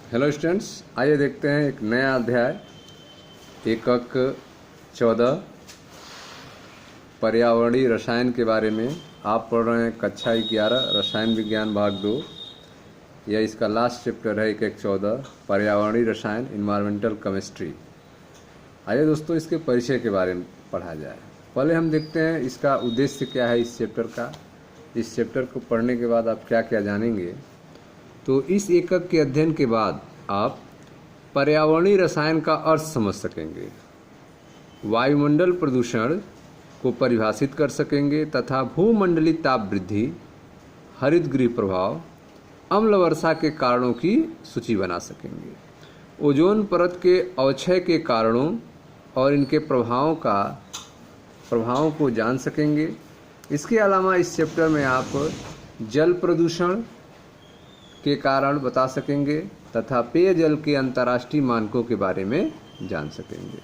Hello students, आइए देखते हैं एक नया अध्याय एकक 14 पर्यावरणीय रसायन के बारे में। आप पढ़ रहे हैं कक्षा 11 रसायन विज्ञान भाग 2। यह इसका लास्ट चैप्टर है एकक 14 पर्यावरणीय रसायन इन्वायरमेंटल केमिस्ट्री। आइए दोस्तों इसके परिचय के बारे में पढ़ा जाए। पहले हम देखते हैं इसका उद्देश्य क्या है इस चैप्टर का। इस चैप्टर को पढ़ने के बाद आप क्या क्या जानेंगे। तो इस एकक के अध्ययन के बाद आप पर्यावरणीय रसायन का अर्थ समझ सकेंगे, वायुमंडल प्रदूषण को परिभाषित कर सकेंगे तथा भूमंडलीय ताप वृद्धि, हरितगृह प्रभाव, अम्ल वर्षा के कारणों की सूची बना सकेंगे। ओजोन परत के अवक्षय के कारणों और इनके प्रभावों को जान सकेंगे। इसके अलावा इस चैप्टर में आप जल प्रदूषण के कारण बता सकेंगे तथा पेयजल के अंतर्राष्ट्रीय मानकों के बारे में जान सकेंगे।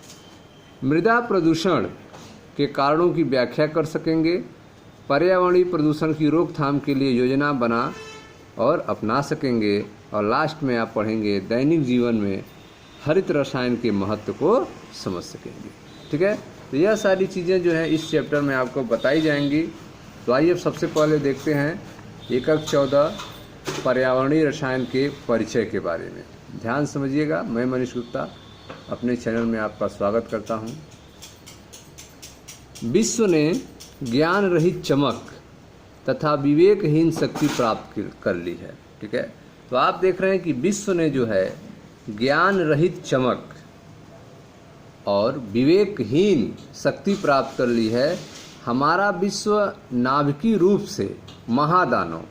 मृदा प्रदूषण के कारणों की व्याख्या कर सकेंगे। पर्यावरणीय प्रदूषण की रोकथाम के लिए योजना बना और अपना सकेंगे। और लास्ट में आप पढ़ेंगे दैनिक जीवन में हरित रसायन के महत्व को समझ सकेंगे। ठीक है, तो यह सारी चीज़ें जो है इस चैप्टर में आपको बताई जाएंगी। तो आइए अब सबसे पहले देखते हैं एकक 14 पर्यावरणीय रसायन के परिचय के बारे में। ध्यान समझिएगा। मैं मनीष गुप्ता अपने चैनल में आपका स्वागत करता हूं। विश्व ने ज्ञान रहित चमक तथा विवेकहीन शक्ति प्राप्त कर ली है। ठीक है, तो आप देख रहे हैं कि विश्व ने जो है ज्ञान रहित चमक और विवेकहीन शक्ति प्राप्त कर ली है। हमारा विश्व नाभिकीय रूप से महादानव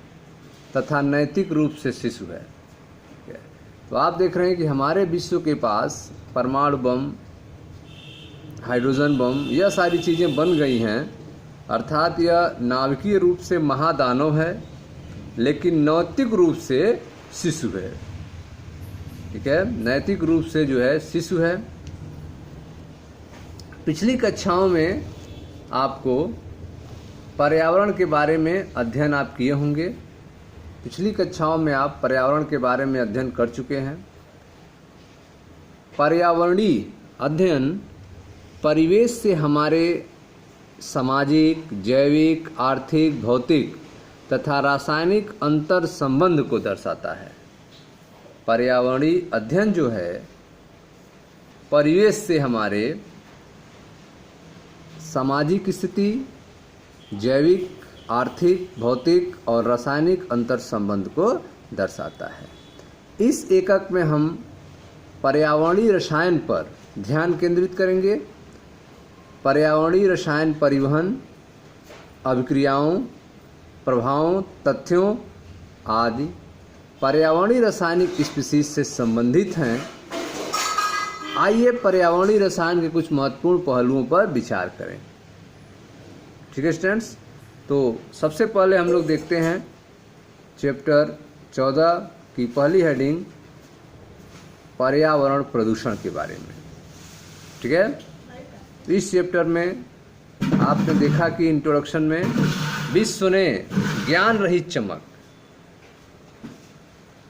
तथा नैतिक रूप से शिशु है। तो आप देख रहे हैं कि हमारे विश्व के पास परमाणु बम, हाइड्रोजन बम, यह सारी चीज़ें बन गई हैं। अर्थात यह नाभिकीय रूप से महादानव है लेकिन नैतिक रूप से शिशु है। ठीक है, नैतिक रूप से जो है शिशु है। पिछली कक्षाओं में आपको पर्यावरण के बारे में अध्ययन आप किए होंगे। पिछली कक्षाओं में आप पर्यावरण के बारे में अध्ययन कर चुके हैं। पर्यावरणीय अध्ययन परिवेश से हमारे सामाजिक, जैविक, आर्थिक, भौतिक तथा रासायनिक अंतर संबंध को दर्शाता है। पर्यावरणीय अध्ययन जो है परिवेश से हमारे सामाजिक स्थिति, जैविक, आर्थिक, भौतिक और रासायनिक अंतर संबंध को दर्शाता है। इस एकक में हम पर्यावरणीय रसायन पर ध्यान केंद्रित करेंगे। पर्यावरणीय रसायन परिवहन, अभिक्रियाओं, प्रभावों, तथ्यों आदि पर्यावरणीय रासायनिक स्पीशीज से संबंधित हैं। आइए पर्यावरणीय रसायन के कुछ महत्वपूर्ण पहलुओं पर विचार करें। ठीक है स्टूडेंट्स, तो सबसे पहले हम लोग देखते हैं चैप्टर 14 की पहली हेडिंग पर्यावरण प्रदूषण के बारे में। ठीक है, इस चैप्टर में आपने देखा कि इंट्रोडक्शन में विश्व ने ज्ञान रहित चमक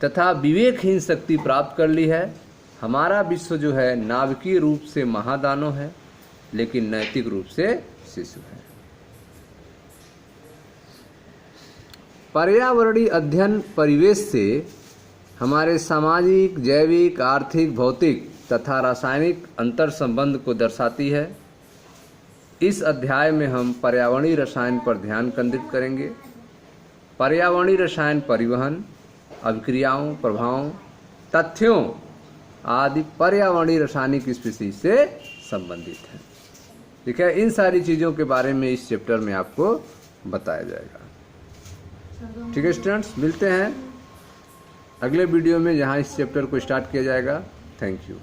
तथा विवेकहीन शक्ति प्राप्त कर ली है। हमारा विश्व जो है नाभिकीय रूप से महादानव है लेकिन नैतिक रूप से शिशु है। पर्यावरणीय अध्ययन परिवेश से हमारे सामाजिक, जैविक, आर्थिक, भौतिक तथा रासायनिक अंतर संबंध को दर्शाती है। इस अध्याय में हम पर्यावरणीय रसायन पर ध्यान केंद्रित करेंगे। पर्यावरणीय रसायन परिवहन, अभिक्रियाओं, प्रभावों, तथ्यों आदि पर्यावरणीय रासायनिक स्पीशीज से संबंधित है। ठीक है, इन सारी चीज़ों के बारे में इस चैप्टर में आपको बताया जाएगा। ठीक है स्टूडेंट्स, मिलते हैं अगले वीडियो में जहां इस चैप्टर को स्टार्ट किया जाएगा। Thank you.